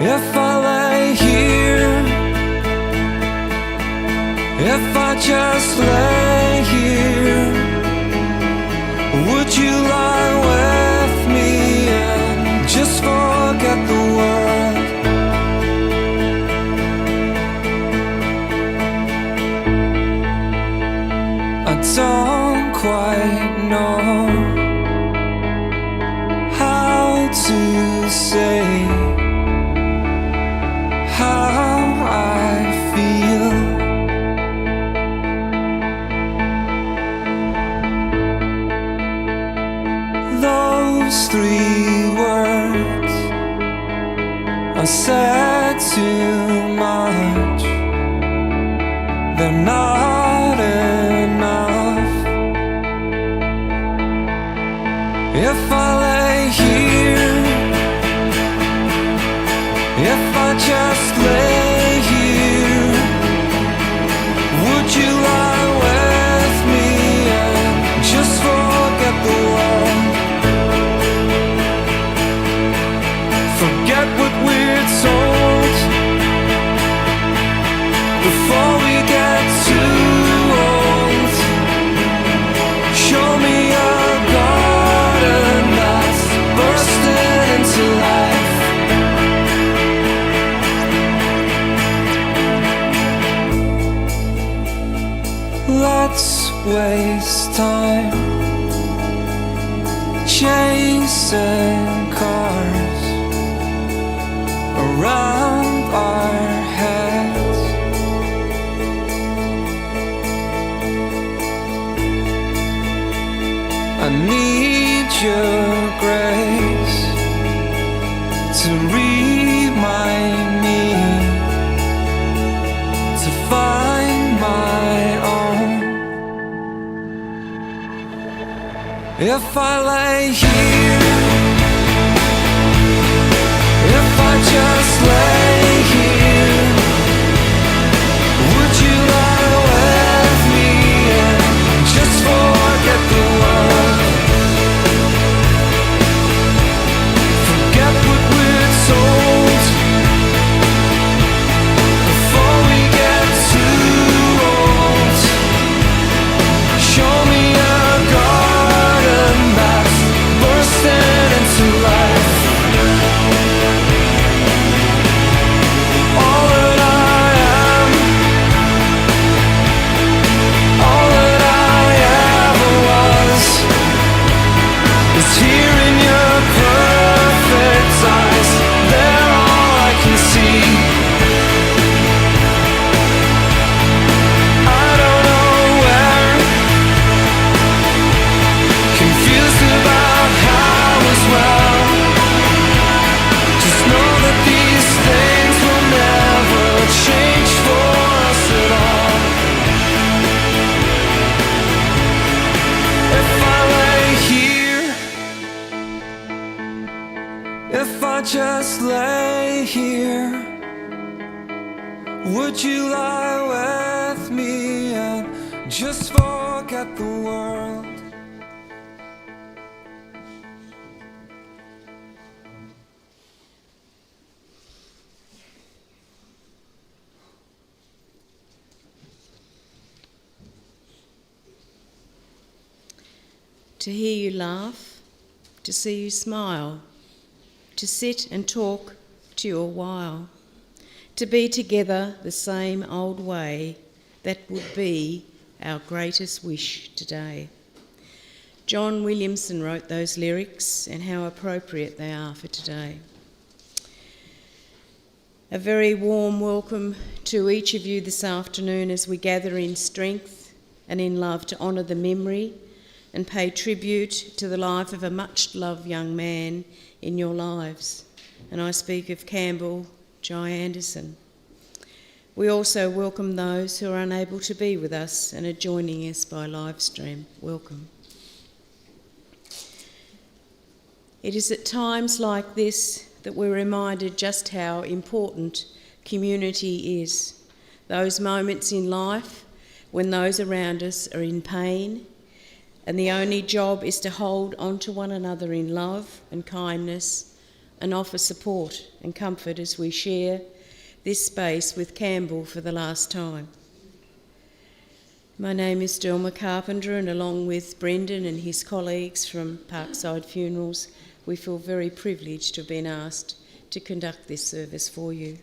If I lay here, if I just lay here, would you lie with me and just forget the world? I don't quite know how to say how I feel. Those 3 words are said too much. They're not enough. If I lay here, if I just lay here, would you lie with me and just forget the world? Forget what we're told before we get too old. Show me a garden that's bursting into life. Let's waste time chasing cars around our heads. I need your grace to remind me to find my own. If I lay here, if I just lay here, would you lie with me and just forget the world? Forget what we're told before we get too old. Show me a garden that's bursting into life. All that I am, all that I ever was, is here in your perfect eyes. They're all I can see. I don't know where, confused about how as well. Just know that these things will never change for us at all. If I lay here, if I just lay here, would you lie with me and just forget the world? To hear you laugh, to see you smile, to sit and talk to you a while, to be together the same old way, that would be our greatest wish today. John Williamson wrote those lyrics, and how appropriate they are for today. A very warm welcome to each of you this afternoon as we gather in strength and in love to honour the memory and pay tribute to the life of a much-loved young man in your lives. And I speak of Campbell Jai Anderson. We also welcome those who are unable to be with us and are joining us by live stream. Welcome. It is at times like this that we're reminded just how important community is. Those moments in life when those around us are in pain, and the only job is to hold on to one another in love and kindness and offer support and comfort as we share this space with Campbell for the last time. My name is Delma Carpenter, and along with Brendan and his colleagues from Parkside Funerals, we feel very privileged to have been asked to conduct this service for you.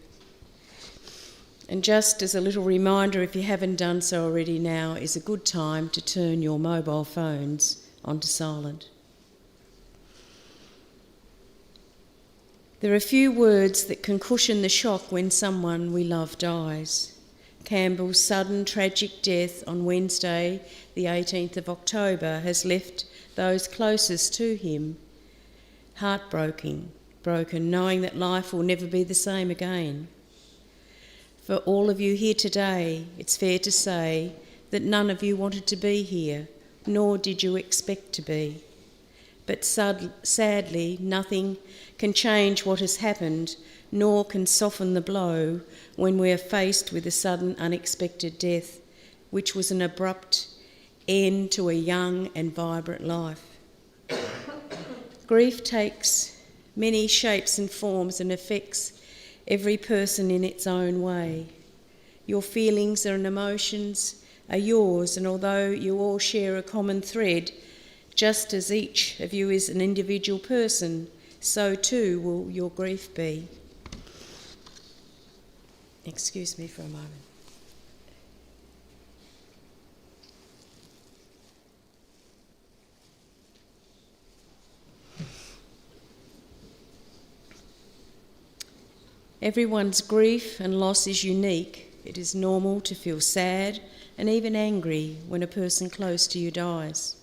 And just as a little reminder, if you haven't done so already, now is a good time to turn your mobile phones onto silent. There are few words that can cushion the shock when someone we love dies. Campbell's sudden tragic death on Wednesday, the 18th of October, has left those closest to him heartbroken, knowing that life will never be the same again. For all of you here today, it's fair to say that none of you wanted to be here, nor did you expect to be. But sadly, nothing can change what has happened, nor can soften the blow when we are faced with a sudden, unexpected death, which was an abrupt end to a young and vibrant life. Grief takes many shapes and forms and affects every person in its own way. Your feelings and emotions are yours, and although you all share a common thread, just as each of you is an individual person, so too will your grief be. Excuse me for a moment. Everyone's grief and loss is unique. It is normal to feel sad and even angry when a person close to you dies.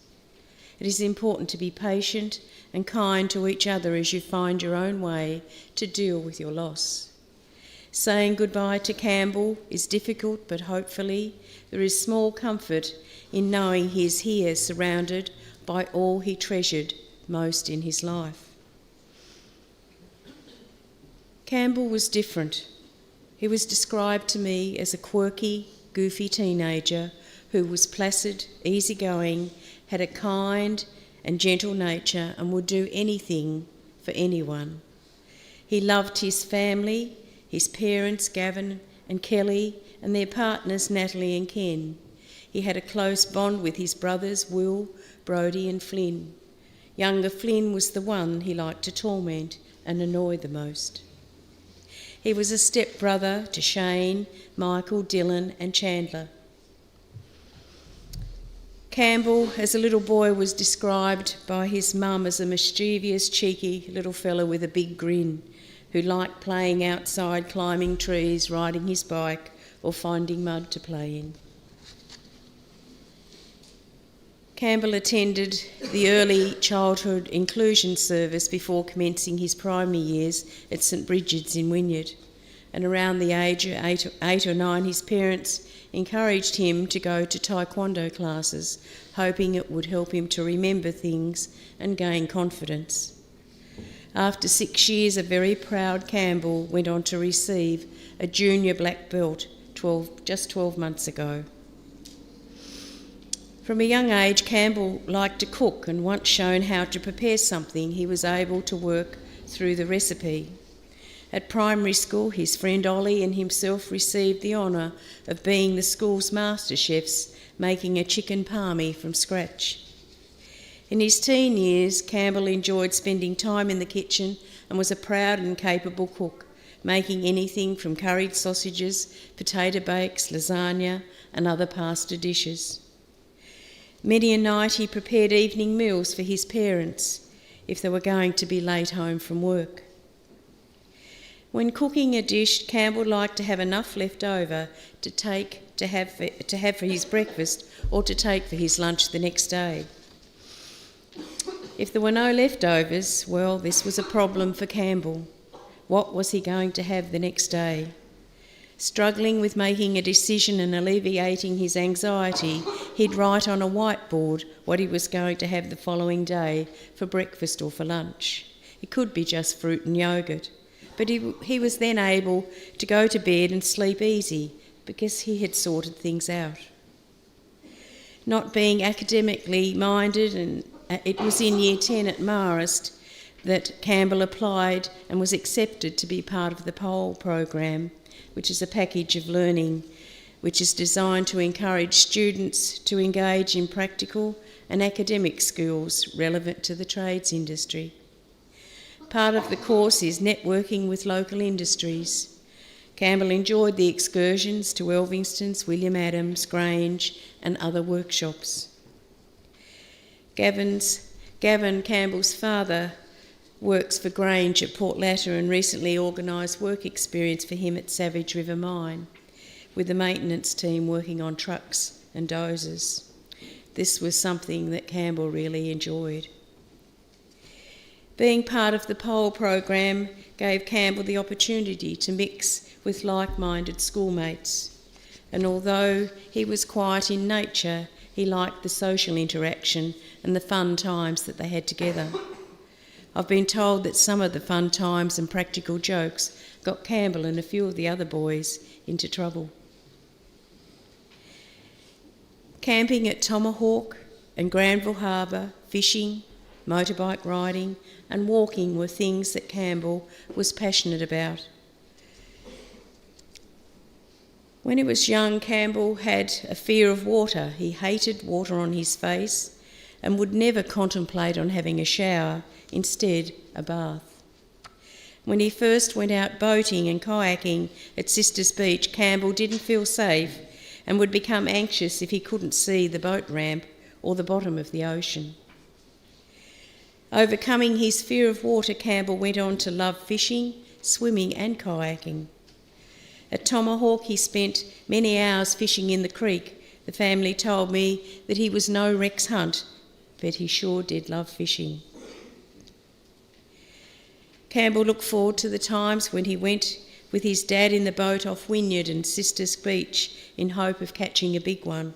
It is important to be patient and kind to each other as you find your own way to deal with your loss. Saying goodbye to Campbell is difficult, but hopefully there is small comfort in knowing he is here, surrounded by all he treasured most in his life. Campbell was different. He was described to me as a quirky, goofy teenager who was placid, easygoing, had a kind and gentle nature, and would do anything for anyone. He loved his family, his parents, Gavin and Kelly, and their partners, Natalie and Ken. He had a close bond with his brothers, Will, Brodie and Flynn. Younger Flynn was the one he liked to torment and annoy the most. He was a step-brother to Shane, Michael, Dylan and Chandler. Campbell, as a little boy, was described by his mum as a mischievous, cheeky little fella with a big grin who liked playing outside, climbing trees, riding his bike or finding mud to play in. Campbell attended the early childhood inclusion service before commencing his primary years at St Bridget's in Wynyard, and around the age of 8 or 9 his parents encouraged him to go to taekwondo classes, hoping it would help him to remember things and gain confidence. After 6 years, a very proud Campbell went on to receive a junior black belt just 12 months ago. From a young age, Campbell liked to cook, and once shown how to prepare something, he was able to work through the recipe. At primary school, his friend Ollie and himself received the honour of being the school's master chefs, making a chicken palmy from scratch. In his teen years, Campbell enjoyed spending time in the kitchen and was a proud and capable cook, making anything from curried sausages, potato bakes, lasagna and other pasta dishes. Many a night he prepared evening meals for his parents if they were going to be late home from work. When cooking a dish, Campbell liked to have enough left over to have for his breakfast or to take for his lunch the next day. If there were no leftovers, well, this was a problem for Campbell. What was he going to have the next day? Struggling with making a decision and alleviating his anxiety, he'd write on a whiteboard what he was going to have the following day for breakfast or for lunch. It could be just fruit and yoghurt, but he was then able to go to bed and sleep easy because he had sorted things out. Not being academically minded, and it was in Year 10 at Marist, that Campbell applied and was accepted to be part of the POLE program, which is a package of learning which is designed to encourage students to engage in practical and academic skills relevant to the trades industry. Part of the course is networking with local industries. Campbell enjoyed the excursions to Elvingston's, William Adams, Grange and other workshops. Gavin, Campbell's father, works for Grange at Port Latter and recently organised work experience for him at Savage River Mine, with the maintenance team working on trucks and dozers. This was something that Campbell really enjoyed. Being part of the POLE program gave Campbell the opportunity to mix with like-minded schoolmates, and although he was quiet in nature, he liked the social interaction and the fun times that they had together. I've been told that some of the fun times and practical jokes got Campbell and a few of the other boys into trouble. Camping at Tomahawk and Granville Harbour, fishing, motorbike riding and walking were things that Campbell was passionate about. When he was young, Campbell had a fear of water. He hated water on his face and would never contemplate on having a shower, instead a bath. When he first went out boating and kayaking at Sisters Beach, Campbell didn't feel safe and would become anxious if he couldn't see the boat ramp or the bottom of the ocean. Overcoming his fear of water, Campbell went on to love fishing, swimming and kayaking. At Tomahawk, he spent many hours fishing in the creek. The family told me that he was no Rex Hunt, but he sure did love fishing. Campbell looked forward to the times when he went with his dad in the boat off Wynyard and Sisters Beach in hope of catching a big one.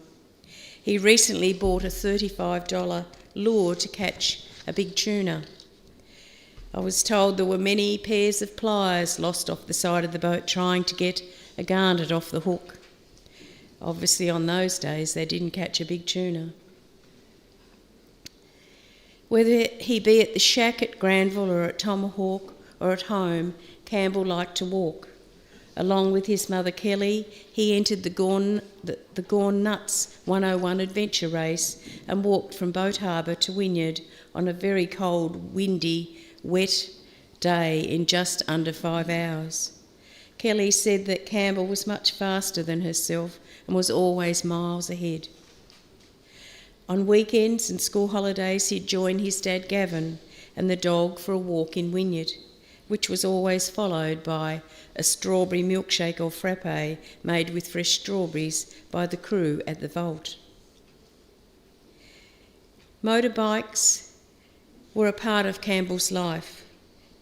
He recently bought a $35 lure to catch a big tuna. I was told there were many pairs of pliers lost off the side of the boat trying to get a garnet off the hook. Obviously on those days they didn't catch a big tuna. Whether he be at the shack at Granville or at Tomahawk or at home, Campbell liked to walk. Along with his mother Kelly, he entered the Gorn Nuts 101 adventure race and walked from Boat Harbour to Wynyard on a very cold, windy, wet day in just under 5 hours. Kelly said that Campbell was much faster than herself and was always miles ahead. On weekends and school holidays, he'd join his dad Gavin and the dog for a walk in Wynyard, which was always followed by a strawberry milkshake or frappe made with fresh strawberries by the crew at the vault. Motorbikes were a part of Campbell's life.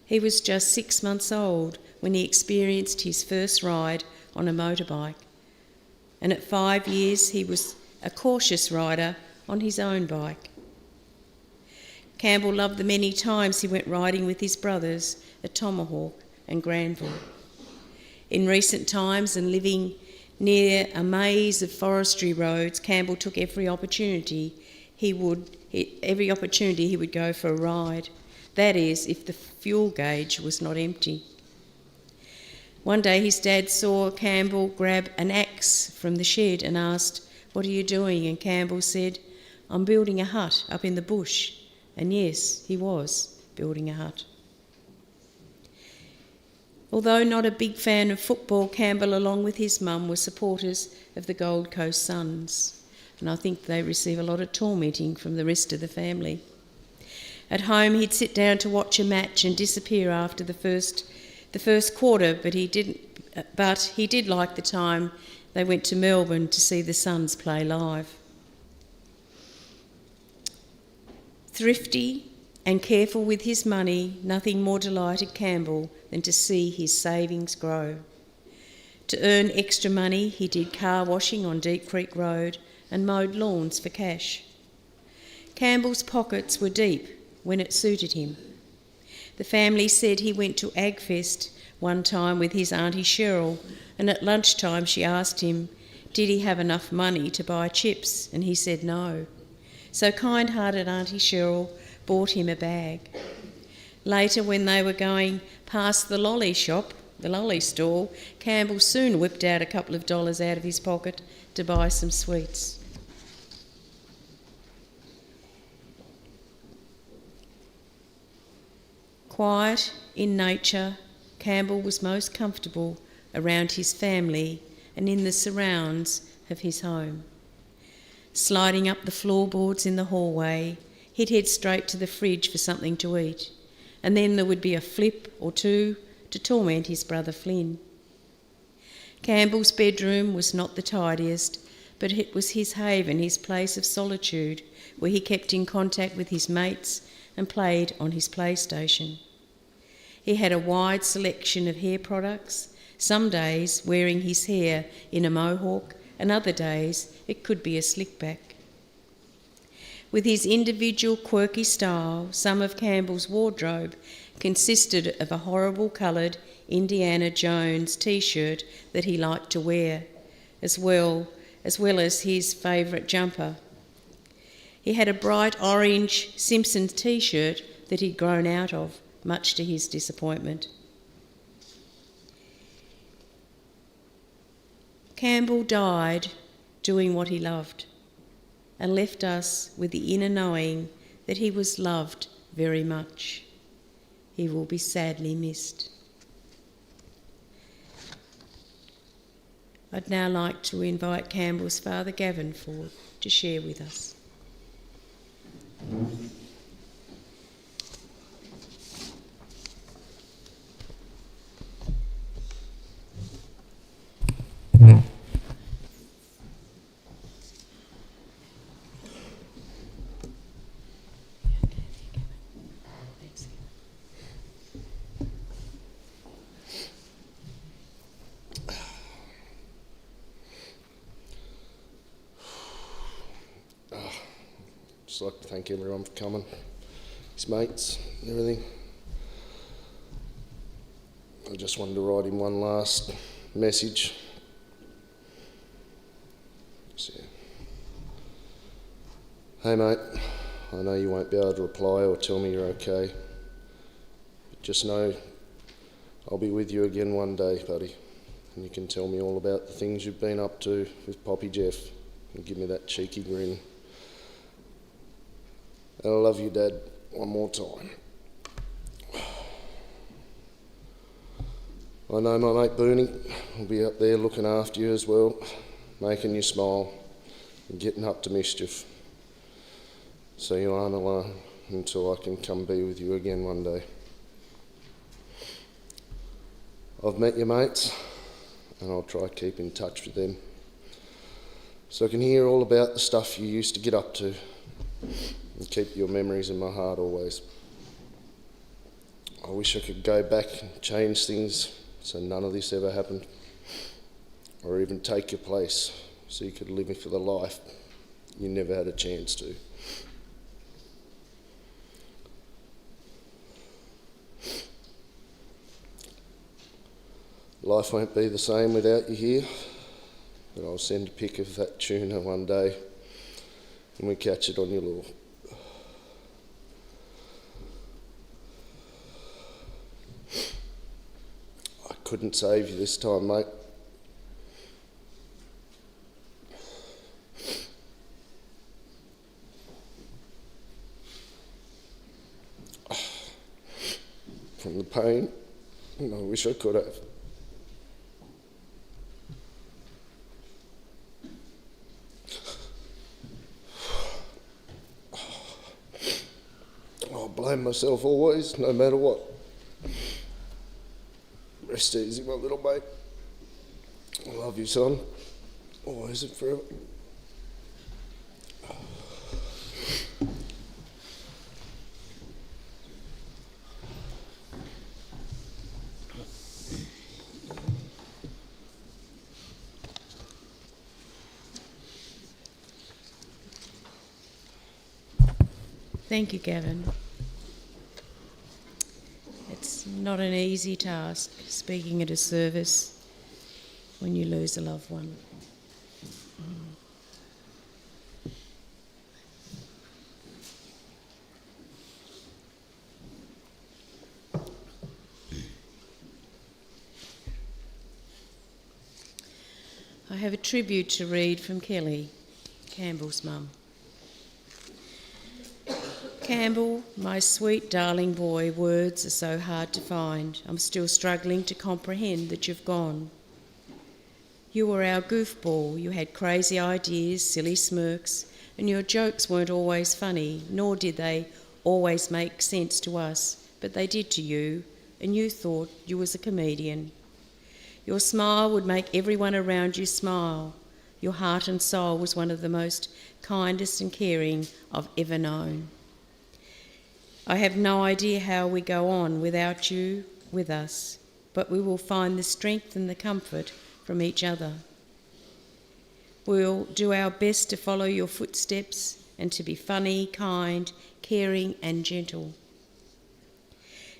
He was just 6 months old when he experienced his first ride on a motorbike, and at 5 years he was a cautious rider on his own bike. Campbell loved the many times he went riding with his brothers at Tomahawk and Granville. In recent times and living near a maze of forestry roads, Campbell took every opportunity he would go for a ride. That is, if the fuel gauge was not empty. One day his dad saw Campbell grab an axe from the shed and asked, "What are you doing?" And Campbell said, "I'm building a hut up in the bush." And yes, he was building a hut. Although not a big fan of football, Campbell, along with his mum, were supporters of the Gold Coast Suns, and I think they receive a lot of tormenting from the rest of the family. At home, he'd sit down to watch a match and disappear after the first quarter, but he did like the time they went to Melbourne to see the Suns play live. Thrifty and careful with his money, nothing more delighted Campbell than to see his savings grow. To earn extra money, he did car washing on Deep Creek Road and mowed lawns for cash. Campbell's pockets were deep when it suited him. The family said he went to Agfest one time with his Auntie Cheryl, and at lunchtime she asked him, did he have enough money to buy chips, and he said no. So kind-hearted Auntie Cheryl bought him a bag. Later, when they were going past the lolly shop, the lolly stall, Campbell soon whipped out a couple of dollars out of his pocket to buy some sweets. Quiet in nature, Campbell was most comfortable around his family and in the surrounds of his home. Sliding up the floorboards in the hallway, he'd head straight to the fridge for something to eat, and then there would be a flip or two to torment his brother Flynn. Campbell's bedroom was not the tidiest, but it was his haven, his place of solitude, where he kept in contact with his mates and played on his PlayStation. He had a wide selection of hair products, some days wearing his hair in a mohawk, and other days it could be a slick back. With his individual quirky style, some of Campbell's wardrobe consisted of a horrible coloured Indiana Jones t-shirt that he liked to wear, as well as his favourite jumper. He had a bright orange Simpsons t-shirt that he'd grown out of, much to his disappointment. Campbell died doing what he loved and left us with the inner knowing that he was loved very much. He will be sadly missed. I'd now like to invite Campbell's father Gavin forward to share with us. Just like to thank everyone for coming, his mates and everything. I just wanted to write him one last message. So, hey mate, I know you won't be able to reply or tell me you're okay, but just know I'll be with you again one day, buddy, and you can tell me all about the things you've been up to with Poppy Jeff and give me that cheeky grin. And I love you, Dad, one more time. I know my mate Booney will be up there looking after you as well, making you smile and getting up to mischief. So you aren't alone until I can come be with you again one day. I've met your mates and I'll try to keep in touch with them so I can hear all about the stuff you used to get up to and keep your memories in my heart always. I wish I could go back and change things so none of this ever happened, or even take your place so you could live for the life you never had a chance to. Life won't be the same without you here, but I'll send a pic of that tuna one day and we catch it on your lure. I couldn't save you this time, mate. From the pain, and I wish I could have. I blame myself always, no matter what. Rest easy, my little mate. I love you, son. Always and forever. Thank you, Gavin. It's not an easy task speaking at a service when you lose a loved one. have a tribute to read from Kelly, Campbell's mum. Campbell, my sweet darling boy, words are so hard to find. I'm still struggling to comprehend that you've gone. You were our goofball. You had crazy ideas, silly smirks, and your jokes weren't always funny, nor did they always make sense to us, but they did to you, and you thought you was a comedian. Your smile would make everyone around you smile. Your heart and soul was one of the most kindest and caring I've ever known. I have no idea how we go on without you with us, but we will find the strength and the comfort from each other. We'll do our best to follow your footsteps and to be funny, kind, caring and gentle.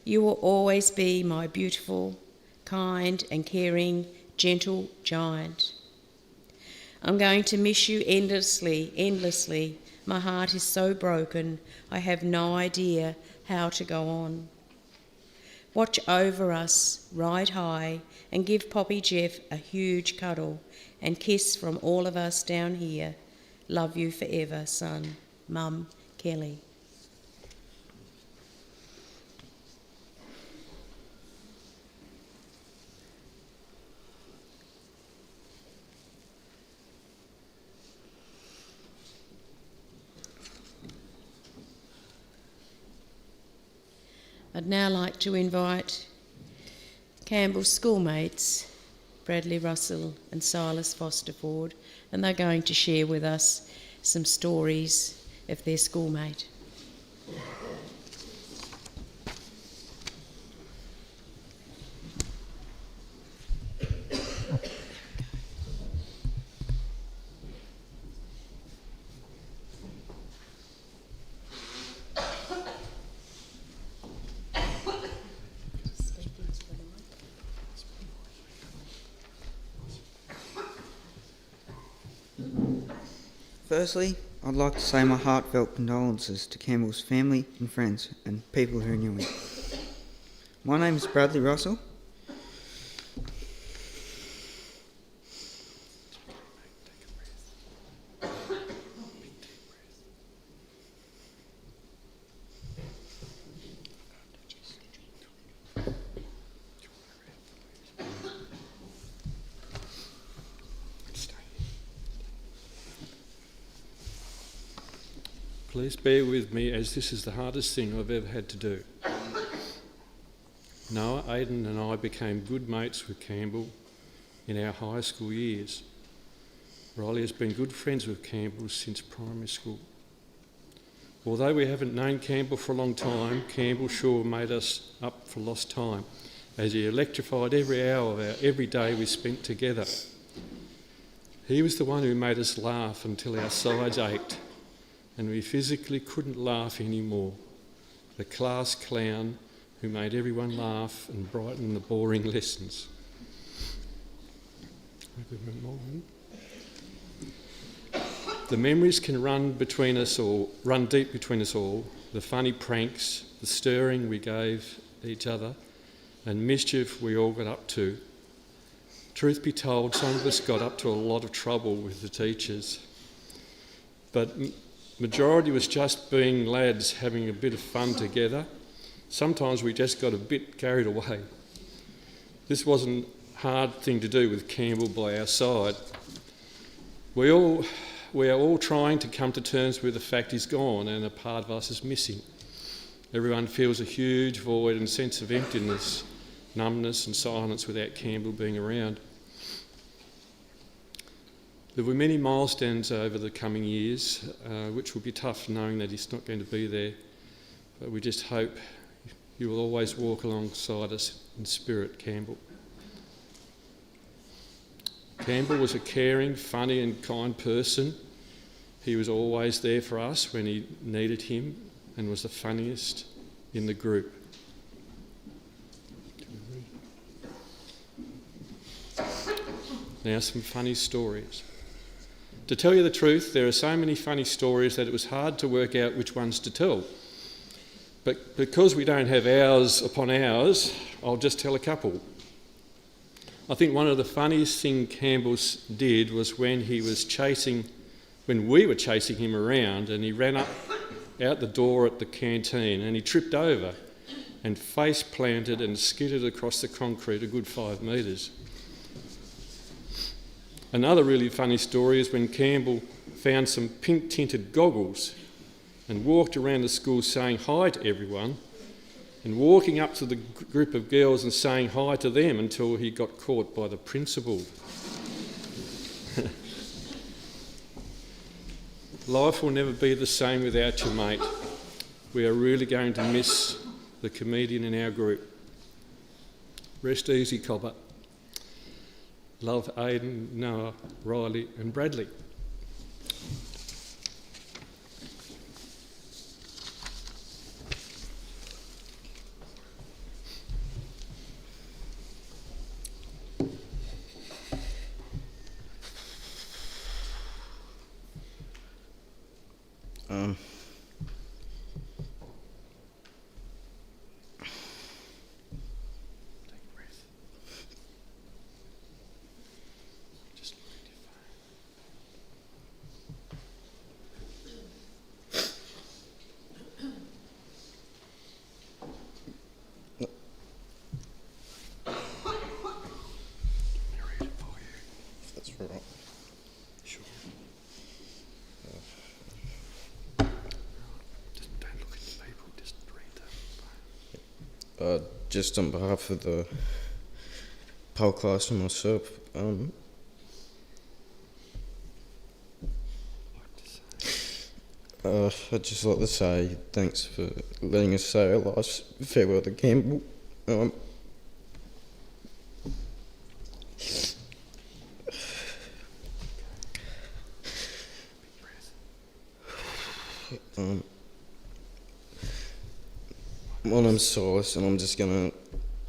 You will always be my beautiful, kind and caring, gentle giant. I'm going to miss you endlessly. My heart is so broken, I have no idea how to go on. Watch over us, ride high, and give Poppy Jeff a huge cuddle and kiss from all of us down here. Love you forever, son. Mum, Kelly. I'd now like to invite Campbell's schoolmates, Bradley Russell and Silas Foster Ford, and they're going to share with us some stories of their schoolmate. Firstly, I'd like to say my heartfelt condolences to Campbell's family and friends and people who knew him. My name is Bradley Russell. Please bear with me as this is the hardest thing I've ever had to do. Noah, Aidan and I became good mates with Campbell in our high school years. Riley has been good friends with Campbell since primary school. Although we haven't known Campbell for a long time, Campbell sure made us up for lost time as he electrified every hour of every day we spent together. He was the one who made us laugh until our sides ached and we physically couldn't laugh anymore. The class clown who made everyone laugh and brighten the boring lessons. The memories can run deep between us all. The funny pranks, the stirring we gave each other, and mischief we all got up to. Truth be told, some of us got up to a lot of trouble with the teachers, but majority was just being lads having a bit of fun together. Sometimes we just got a bit carried away. This wasn't a hard thing to do with Campbell by our side. We are all trying to come to terms with the fact he's gone and a part of us is missing. Everyone feels a huge void and sense of emptiness, numbness and silence without Campbell being around. There were many milestones over the coming years, which will be tough knowing that he's not going to be there, but we just hope you will always walk alongside us in spirit, Campbell. Campbell was a caring, funny and kind person. He was always there for us when he needed him and was the funniest in the group. Now some funny stories. To tell you the truth, there are so many funny stories that it was hard to work out which ones to tell. But because we don't have hours upon hours, I'll just tell a couple. I think one of the funniest things Campbell did was when we were chasing him around, and he ran up out the door at the canteen and he tripped over and face planted and skidded across the concrete a good 5 metres. Another really funny story is when Campbell found some pink tinted goggles and walked around the school saying hi to everyone and walking up to the group of girls and saying hi to them until he got caught by the principal. Life will never be the same without you, mate. We are really going to miss the comedian in our group. Rest easy, Cobber. Love, Aidan, Noah, Riley and Bradley. That's right. Sure. Just don't look at the people, just read them. Just on behalf of the whole class and myself, I'd just like to say thanks for letting us say our last farewell to Campbell. My name's Silas, and I'm just going to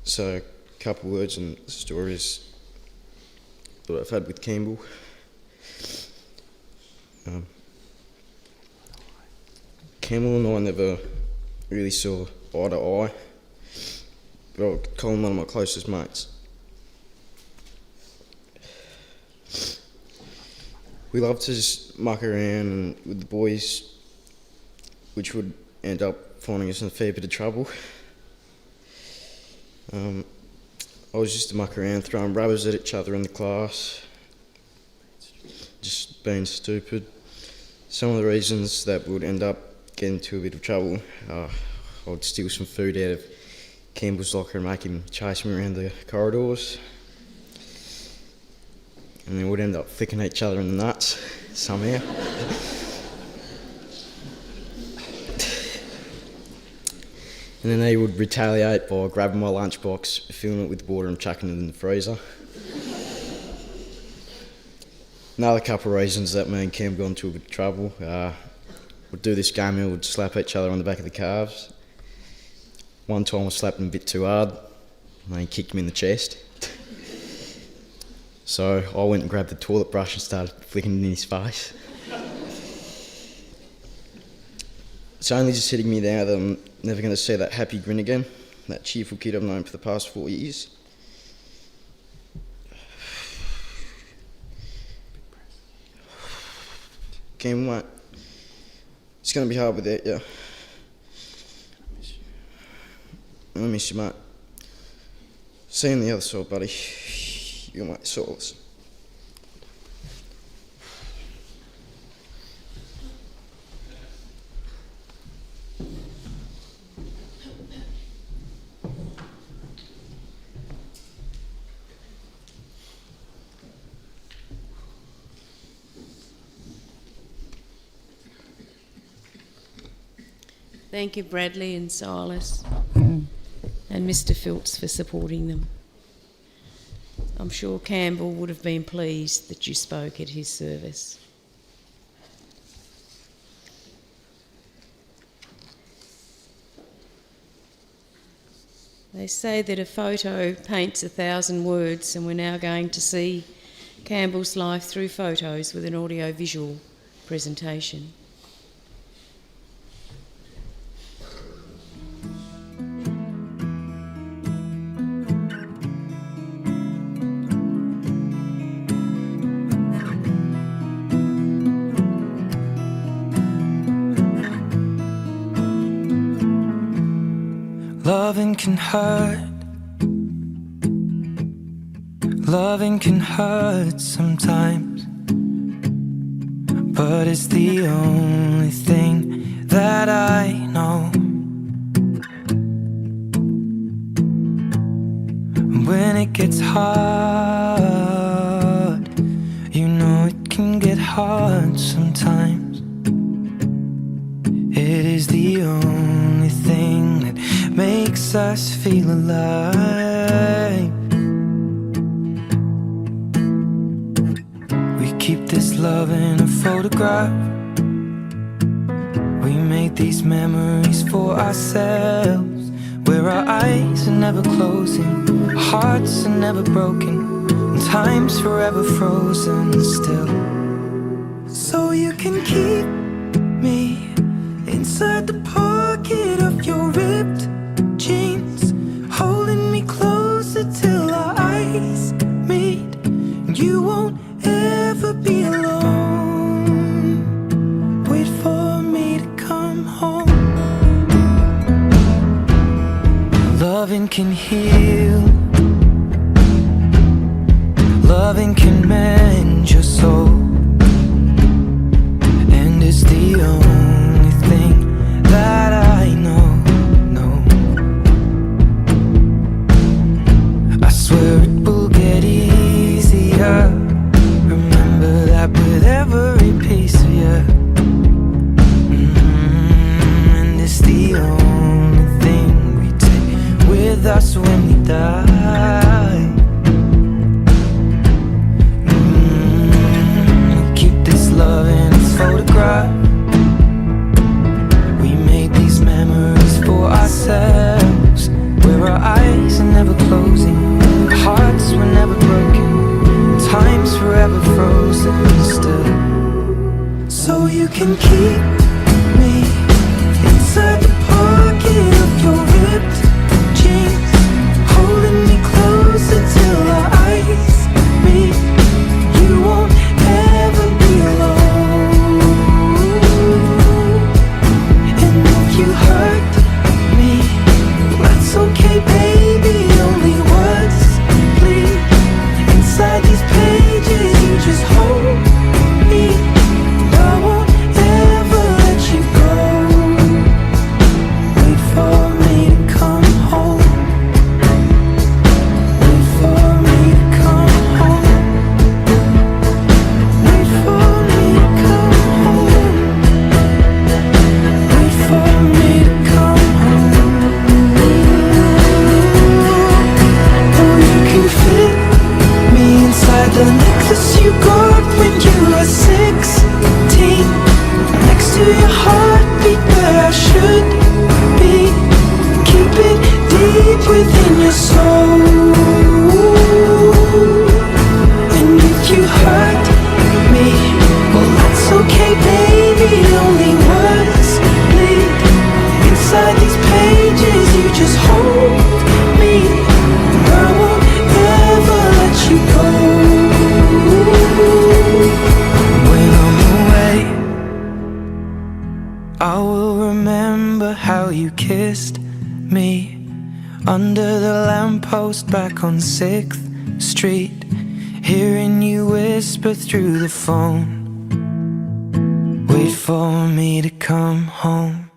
say a couple words and stories that I've had with Campbell. Campbell and I never really saw eye to eye, but I would call him one of my closest mates. We loved to just muck around with the boys, which would end up finding us in a fair bit of trouble. I was just to muck around, throwing rubbers at each other in the class, just being stupid. Some of the reasons that would end up getting into a bit of trouble, I would steal some food out of Campbell's locker and make him chase me around the corridors. And then we'd end up flicking each other in the nuts somehow. And then they would retaliate by grabbing my lunchbox, filling it with water and chucking it in the freezer. Another couple of reasons that me and Cam got into a bit of trouble. We'd do this game and we'd slap each other on the back of the calves. One time I slapped him a bit too hard and he kicked me in the chest. So I went and grabbed the toilet brush and started flicking it in his face. It's only just hitting me now that I'm never going to see that happy grin again, that cheerful kid I've known for the past 4 years. Cam, mate, it's going to be hard without you. I miss you, mate. See you on the other side, buddy. You're my solace. Thank you, Bradley and Silas, and Mr. Philps for supporting them. I'm sure Campbell would have been pleased that you spoke at his service. They say that a photo paints 1,000 words, and we're now going to see Campbell's life through photos with an audio-visual presentation. Loving can hurt. Loving can hurt sometimes, but it's the only thing that I know. When it gets hard, you know it can get hard sometimes. It is the only thing that makes us feel alive. We keep this love in a photograph. We made these memories for ourselves, where our eyes are never closing, our hearts are never broken, and time's forever frozen still. So you can keep me inside the pocket of your ripped jeans, holding me closer till our eyes meet. You won't ever be alone. Wait for me to come home. Loving can heal. Loving can mend your soul. And it's the only thing that I know. I swear it will get easier. Remember that with every piece of you. And it's the only thing we take with us when we die. We'll keep this love in its photograph. We made these memories for ourselves, where our eyes are never closing, our hearts were never broken, time's forever frozen still. So you can keep me inside the pocket of your ripped jeans, holding me closer till our eyes meet. You won't ever be alone. And if you hurt me, that's okay, baby. Only words bleed inside these pages. You just hold me. I won't ever let you go. Wait for me to come home. Wait for me to come home. Wait for me to come home. Wait for me to come home. Oh, you can fit me inside the necklace you got when you were 16, next to your heartbeat where I should be. Keep it deep within your soul. And if you hurt me, well, that's okay, baby. Only words bleed inside these pages. You just hold me. I won't ever let you go. When I'm away, I will remember how you kissed me under the lamppost back on 6th Street, hearing you whisper through the phone. Wait for me to come home.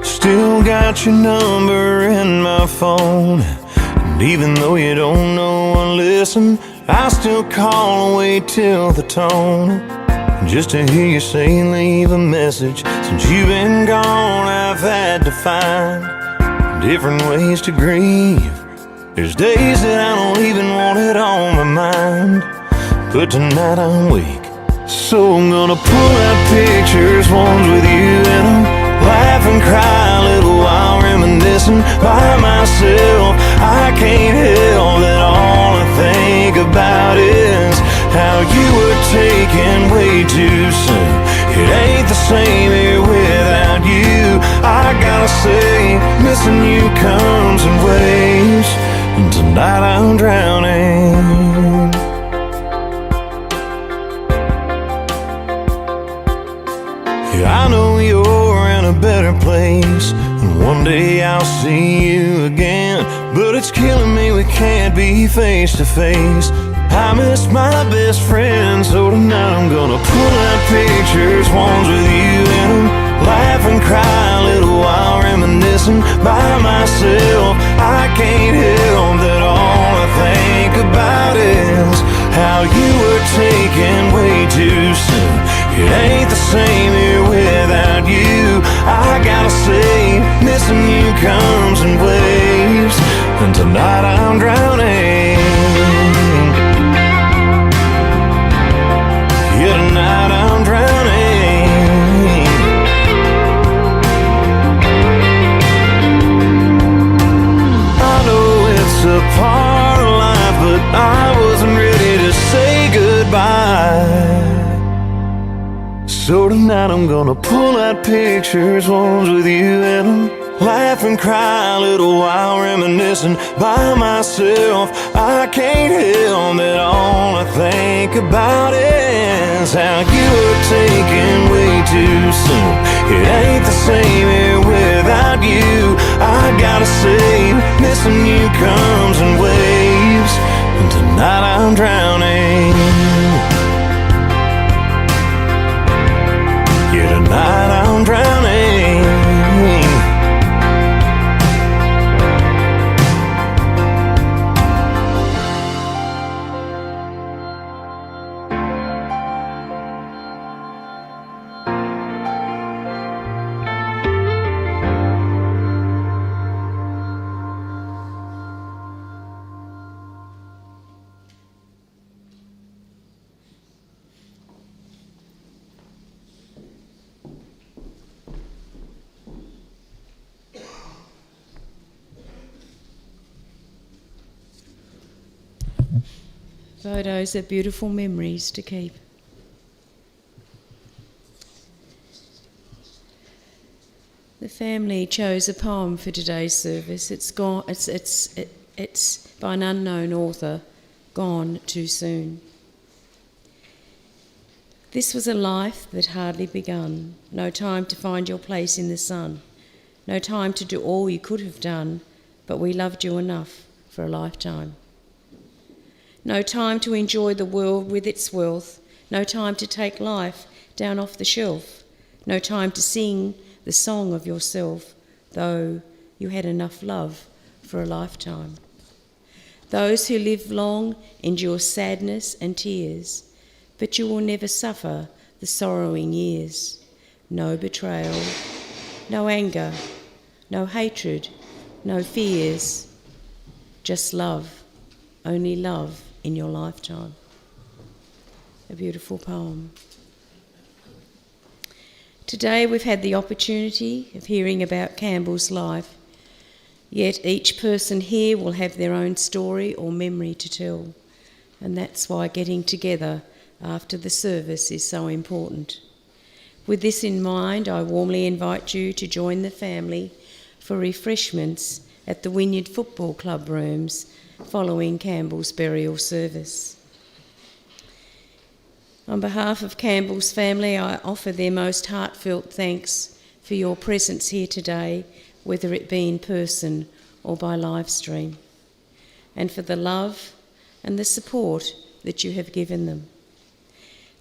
Still got your number in my phone, and even though you don't know or listen, I still call and wait till the tone, just to hear you say leave a message. Since you've been gone, I've had to find different ways to grieve. There's days that I don't even want it on my mind, but tonight I'm weak, so I'm gonna pull out pictures, ones with you in them, laugh and cry a little while reminiscing by myself. I can't help that all I think about is how you were taken way too soon. It ain't the same here without you. I gotta say, miss missing you comes in waves, and tonight I'm drowning. Yeah, I know you're in a better place, and one day I'll see you again, but it's killing me we can't be face to face. I miss my best friend, so tonight I'm gonna pull out pictures, ones with you in them, laugh and cry a little while reminiscing by myself. I can't help that all I think about is how you were taken way too soon. It ain't the same here without you. I gotta say, missing you comes in waves, and tonight I'm drowning. Yeah, tonight I'm drowning. I know it's a part of life, but I wasn't ready to say goodbye. So tonight I'm gonna pull out pictures, ones with you in them, laugh and cry a little while reminiscing by myself. I can't help that all I think about is how you were taken way too soon. It ain't the same here without you. I gotta say, missing you comes in waves, and tonight I'm drowning. Yeah, tonight I'm drowning. Photos are beautiful memories to keep. The family chose a poem for today's service. It's by an unknown author, Gone Too Soon. This was a life that hardly begun. No time to find your place in the sun. No time to do all you could have done, but we loved you enough for a lifetime. No time to enjoy the world with its wealth. No time to take life down off the shelf. No time to sing the song of yourself, though you had enough love for a lifetime. Those who live long endure sadness and tears, but you will never suffer the sorrowing years. No betrayal, no anger, no hatred, no fears, just love, only love in your lifetime. A beautiful poem. Today we've had the opportunity of hearing about Campbell's life, yet each person here will have their own story or memory to tell, and that's why getting together after the service is so important. With this in mind, I warmly invite you to join the family for refreshments at the Wynyard Football Club rooms following Campbell's burial service. On behalf of Campbell's family, I offer their most heartfelt thanks for your presence here today, whether it be in person or by live stream, and for the love and the support that you have given them.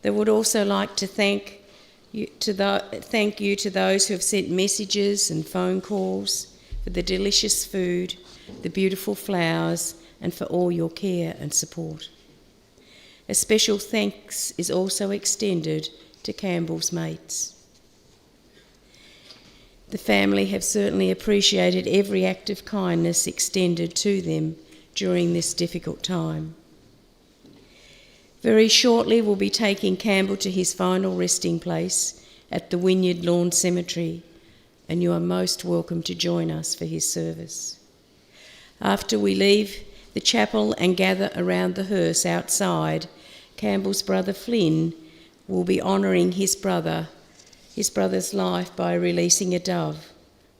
They would also like to thank you to those who have sent messages and phone calls, for the delicious food, the beautiful flowers, and for all your care and support. A special thanks is also extended to Campbell's mates. The family have certainly appreciated every act of kindness extended to them during this difficult time. Very shortly we'll be taking Campbell to his final resting place at the Wynyard Lawn Cemetery, and you are most welcome to join us for his service. After we leave the chapel and gather around the hearse outside, Campbell's brother Flynn will be honouring his brother's life by releasing a dove,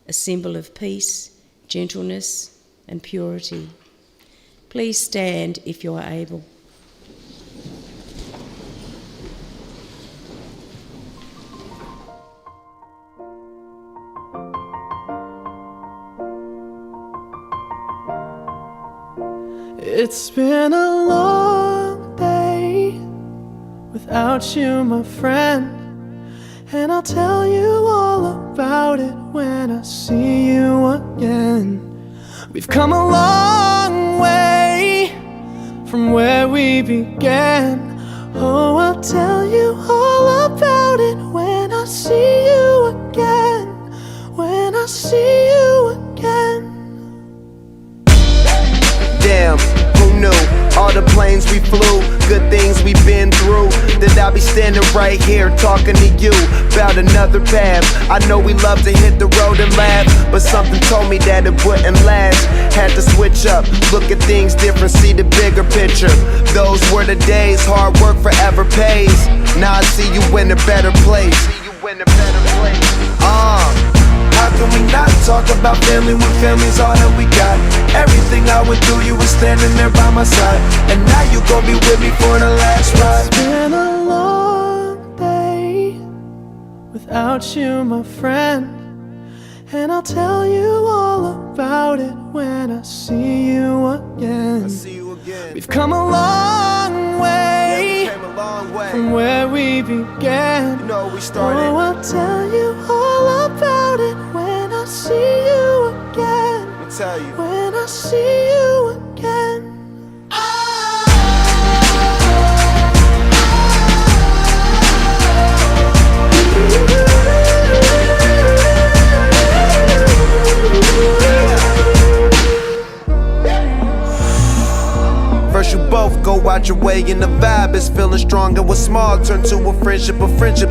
a symbol of peace, gentleness, and purity. Please stand if you are able. It's been a long day without you, my friend, and I'll tell you all about it when I see you again. We've come a long way from where we began. Oh, I'll tell you all about it when I see you again. When I see you again. Damn, who knew? All the planes we flew, good things we've been through. That I'll be standing right here talking to you about another path. I know we love to hit the road and laugh, but something told me that it wouldn't last. Had to switch up, look at things different, see the bigger picture. Those were the days, hard work forever pays. Now I see you in a better place. How can we not talk about family when family's all that we got? Everything I went through, you were standing there by my side, and now you gon' be with me for the last ride. It's been a long day without you, my friend, and I'll tell you all about it when I see you again. We've come a long way, from where we began. You know we started. Oh, I'll tell you all about it when I see you again. Let me tell you. When I see you again. First you both go out your way and the vibe is feeling strong. And what's small turn to a friendship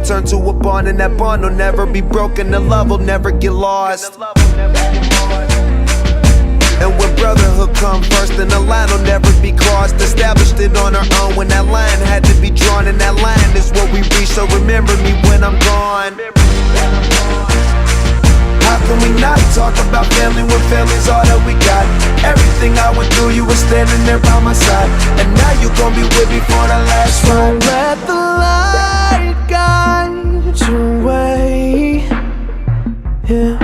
turn to a bond. And that bond will never be broken, the love will never get lost. And when brotherhood come first, then the line will never be crossed. Established it on our own when that line had to be drawn. And that line is what we reach, so remember me when I'm gone. How can we not talk about family when family's all that we got? Everything I went through, you were standing there by my side, and now you gon' be with me for the last ride. So let the light guide your way. Yeah.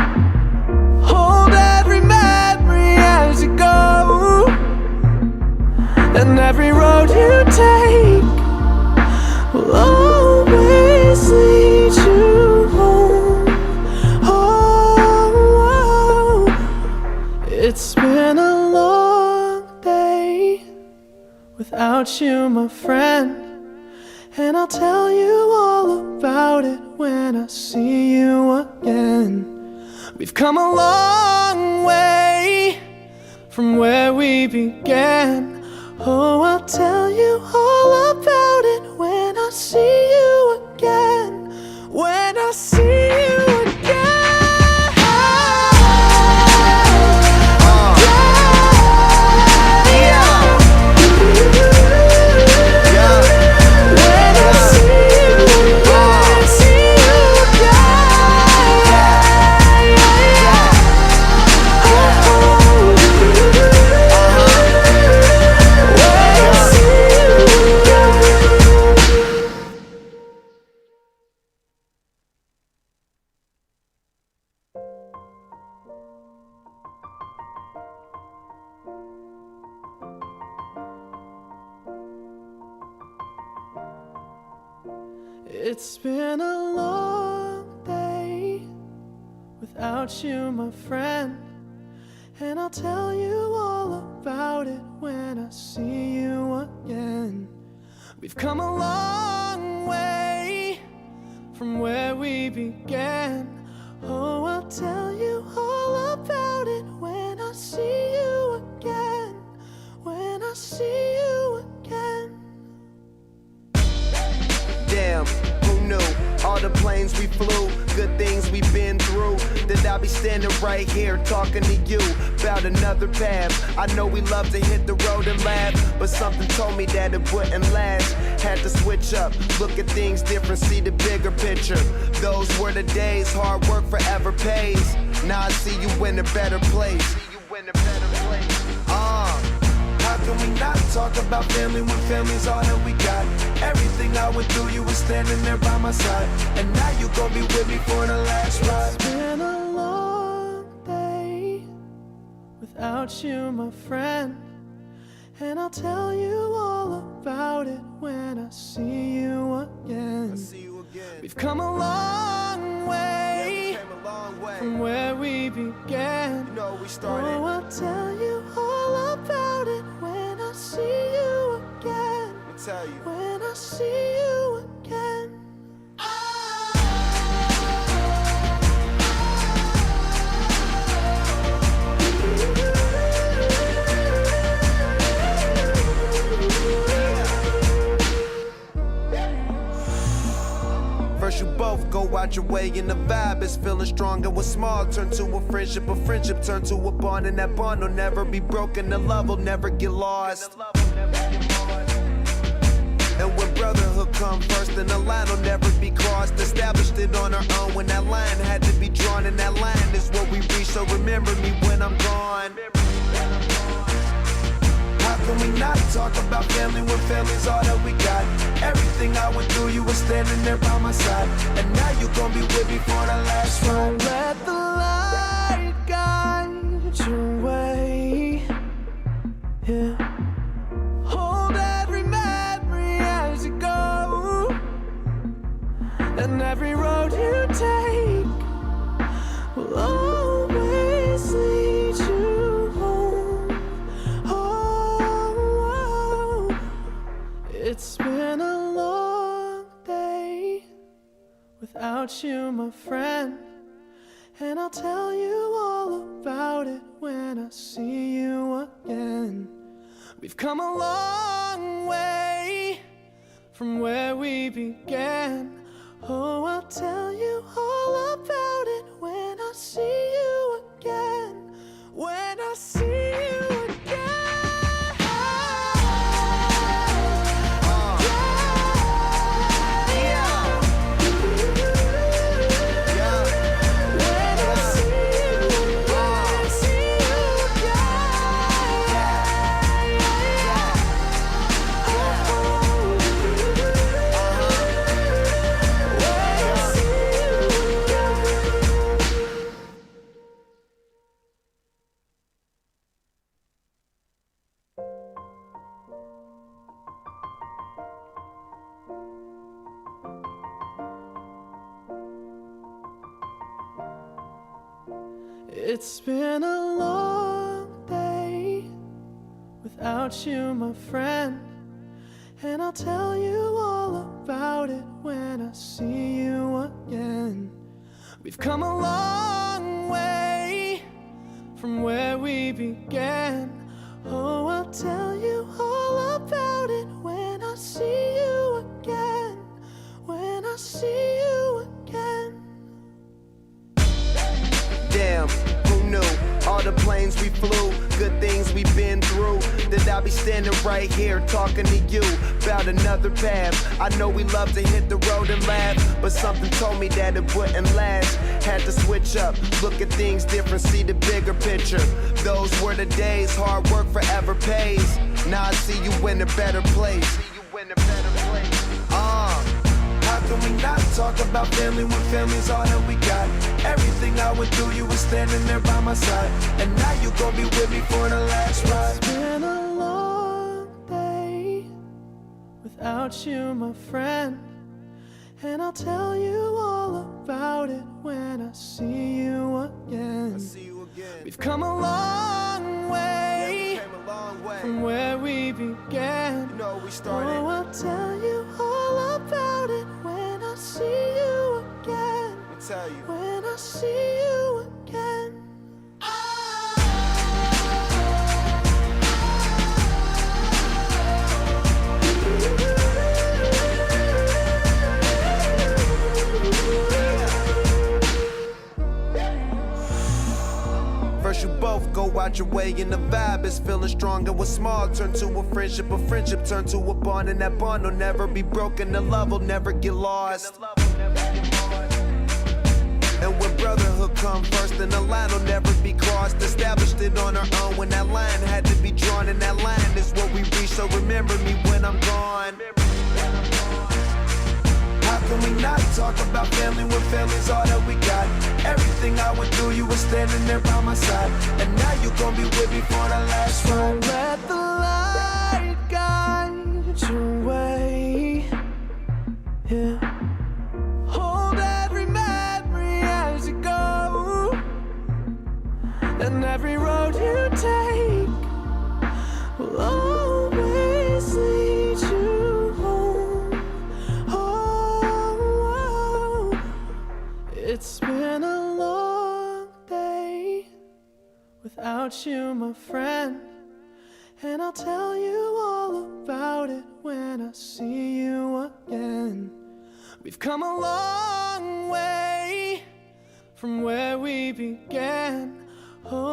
Hold every memory as you go, and every road you take will always lead you home. It's been a long day without you, my friend, and I'll tell you all about it when I see you again. We've come a long way from where we began. Oh, I'll tell you all about it when I see you again. When I see you again. It's been a long day without you, my friend, and I'll tell you all about it when I see you again. We've come a long way from where we began. Oh, I'll tell you all about it when I see you again. When I see you again. Damn, who knew? All the planes we flew, good things we've been through. That I'll be standing right here talking to you about another path. I know we love to hit the road and laugh, but something told me that it wouldn't last. Had to switch up, look at things different, see the bigger picture. Those were the days, hard work forever pays. Now I see you in a better place. in a better place. How can we not talk about family when family's all that we got? Everything I went through, you were standing there by my side, and now you gon' be with me for the last ride. It's been a long day without you, my friend, and I'll tell you all about it when I see you again. We've come a long way, from where we began. You know, we started. Oh, I'll tell you all about it when I see you again. Let me tell you. When I see you again. First you both go out your way and the vibe is feeling strong. And what's small turn to a friendship turn to a bond, and that bond will never be broken. The love will never get lost. And when brotherhood come first, then the line will never be crossed. Established it on our own when that line had to be drawn, and that line is what we reach. So remember me when I'm gone. How can we not talk about family when family's all that we got? Everything I went through, you were standing there by my side, and now you gon' be with me for the last ride. Don't let the light guide your way. Yeah. Hold every memory as you go, and every road you take will always lead you home. Oh, it's been a long day without you, my friend, and I'll tell you all about it when I see you again. We've come a long way from where we began. Oh, I'll tell you all about it when I see you again. When I see you again. It's been a long day without you, my friend, and I'll tell you all about it when I see you again. We've come a long way from where we began. Oh, I'll tell you all about it when I see you again. When I see you again. Damn, who knew? All the planes we flew, good things we've been through, that I'll be standing right here talking to you about another path. I know we love to hit the road and laugh, but something told me that it wouldn't last. Had to switch up, look at things different, see the bigger picture. Those were the days, hard work forever pays. Now I see you in a better place. How can we not talk about family when family's all that we got? Everything I went through, you were standing there by my side, and now you gon' be with me for the last ride. It's been a long day without you, my friend, and I'll tell you all about it when I see you again. We've come a long way, from where we began. You know, we started. Oh, I'll tell you all about it when I see you again. Let me tell you. When I see you again. First you both go out your way and the vibe is feeling strong. And what's small turn to a friendship turn to a bond, and that bond will never be broken. The love will never get lost. And when brotherhood come first, and the line will never be crossed. Established it on our own when that line had to be drawn, and that line is what we reach. So remember me when I'm gone. How can we not talk about family when family's all that we got? Everything I went through, you were standing there by my side, and now you gon' be with me for the last ride. Let the light guide your way. Yeah. Hold every memory as you go, and every road you take will always lead you home. Oh, it's been a long day without you, my friend, and I'll tell you all about it when I see you again. We've come a long way from where we began. Oh,